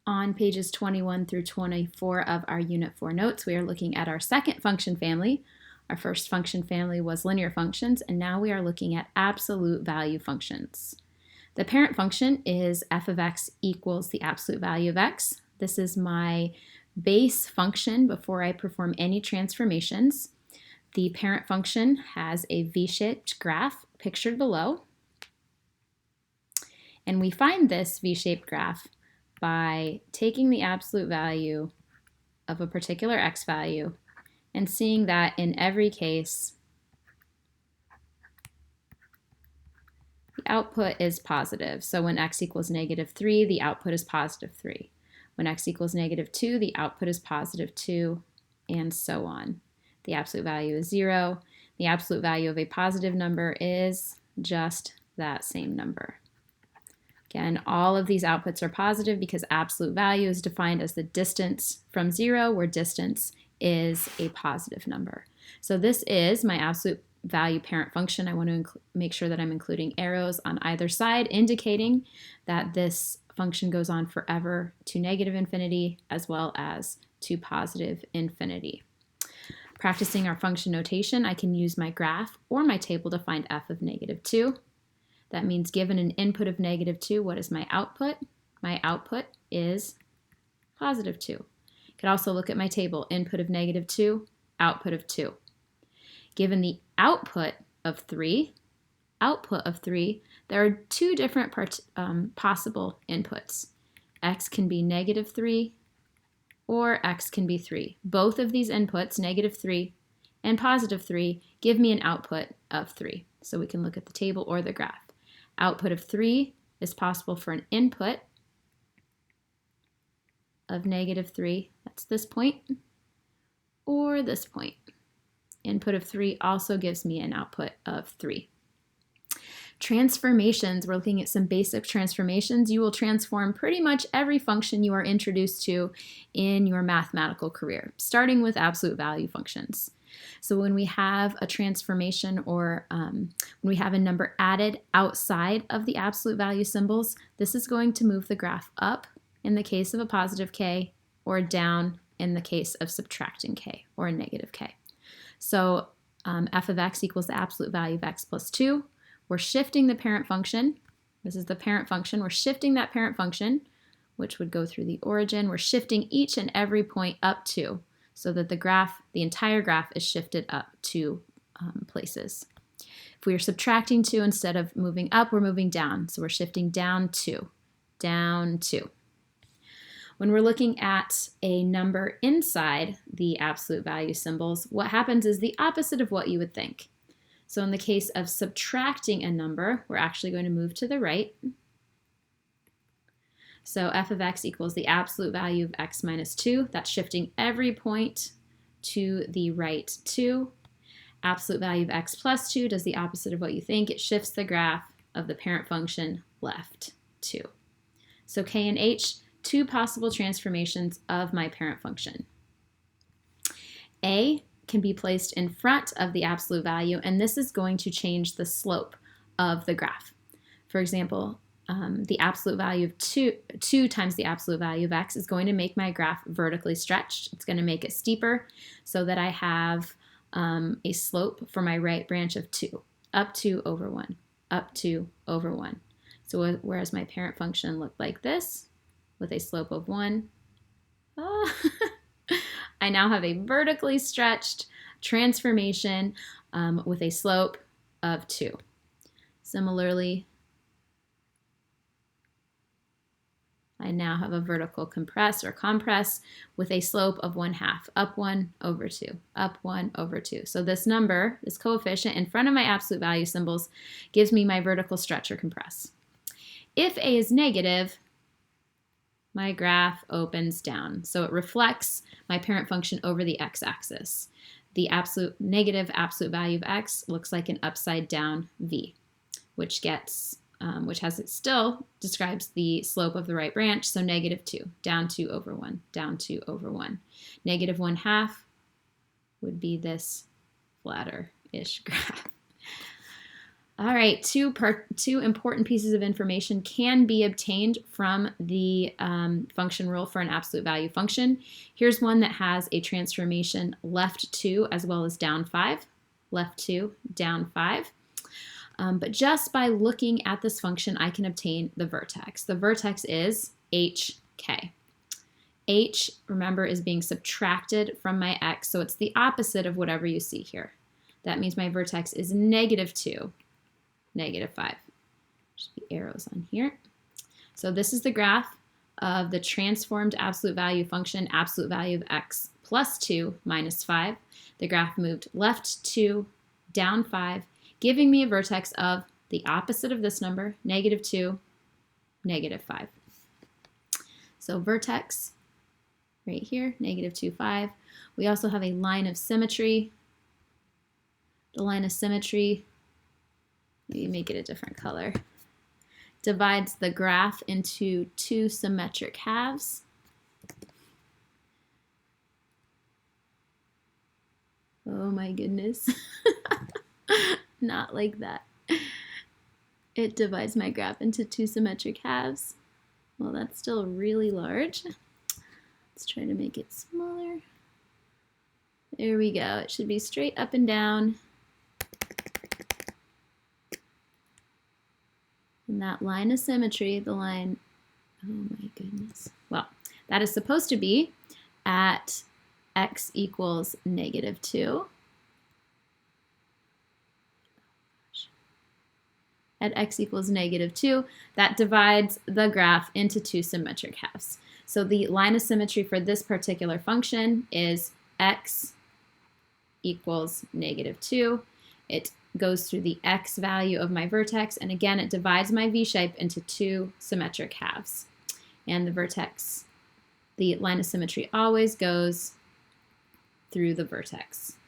On pages 21 through 24 of our Unit 4 notes, we are looking at our second function family. Our first function family was linear functions, and now we are looking at absolute value functions. The parent function is f of x equals the absolute value of x. This is my base function before I perform any transformations. The parent function has a V-shaped graph pictured below. And we find this V-shaped graph by taking the absolute value of a particular x value and seeing that in every case, the output is positive. So when x equals -3, the output is +3. When x equals -2, the output is +2, and so on. The absolute value is 0. The absolute value of a positive number is just that same number. Again, all of these outputs are positive because absolute value is defined as the distance from 0, where distance is a positive number. So this is my absolute value parent function. I want to make sure that I'm including arrows on either side, indicating that this function goes on forever to -infinity as well as to +infinity. Practicing our function notation, I can use my graph or my table to find f of -2. That means given an input of -2, what is my output? My output is +2. I could also look at my table, input of -2, output of 2. Given the output of 3, there are two different possible inputs. X can be -3 or x can be 3. Both of these inputs, -3 and +3, give me an output of 3. So we can look at the table or the graph. Output of 3 is possible for an input of -3, that's this point, or this point. Input of 3 also gives me an output of 3. Transformations, we're looking at some basic transformations. You will transform pretty much every function you are introduced to in your mathematical career, starting with absolute value functions. So when we have a transformation or when we have a number added outside of the absolute value symbols, this is going to move the graph up in the case of a positive k or down in the case of subtracting k or a negative k. So f of x equals the absolute value of x plus 2. We're shifting the parent function. This is the parent function. We're shifting that parent function, which would go through the origin. We're shifting each and every point up 2 so that the entire graph is shifted up 2 places. If we are subtracting 2, instead of moving up, we're moving down. So we're shifting down 2, down 2. When we're looking at a number inside the absolute value symbols, what happens is the opposite of what you would think. So in the case of subtracting a number, we're actually going to move to the right. So f of x equals the absolute value of x minus 2. That's shifting every point to the right 2. Absolute value of x plus 2 does the opposite of what you think. It shifts the graph of the parent function left 2. So k and h, two possible transformations of my parent function. A can be placed in front of the absolute value, and this is going to change the slope of the graph. For example, the absolute value of 2 times the absolute value of x is going to make my graph vertically stretched. It's going to make it steeper so that I have a slope for my right branch of 2, up 2 over 1, up 2 over 1. So whereas my parent function looked like this with a slope of 1, I now have a vertically stretched transformation with a slope of 2. Similarly, I now have a vertical compress or compress with a slope of 1/2, up 1 over 2, up 1 over 2. So this number, this coefficient in front of my absolute value symbols, gives me my vertical stretch or compress. If A is negative, my graph opens down. So it reflects my parent function over the x-axis. The negative absolute value of x looks like an upside down V, which still describes the slope of the right branch, so -2, down 2 over 1, down 2 over 1. -1/2 would be this flatter-ish graph. All right, two important pieces of information can be obtained from the function rule for an absolute value function. Here's one that has a transformation left 2 as well as down 5. Left 2, down 5. But just by looking at this function, I can obtain the vertex. The vertex is hk. H, remember, is being subtracted from my x, so it's the opposite of whatever you see here. That means my vertex is -2. -5. Should be arrows on here. So this is the graph of the transformed absolute value function, absolute value of x plus 2 minus 5. The graph moved left 2, down 5, giving me a vertex of the opposite of this number, -2, -5. So vertex right here, -2, 5. We also have a line of symmetry. The line of symmetry, maybe make it a different color, divides the graph into 2 symmetric halves. Oh my goodness. Not like that. It divides my graph into 2 symmetric halves. Well, that's still really large. Let's try to make it smaller. There we go. It should be straight up and down. And that line of symmetry, the line, oh my goodness. Well, that is supposed to be at x equals -2. At x equals -2, that divides the graph into 2 symmetric halves. So the line of symmetry for this particular function is x equals -2. It goes through the x value of my vertex, and again, it divides my v-shape into 2 symmetric halves. And the vertex, the line of symmetry always goes through the vertex.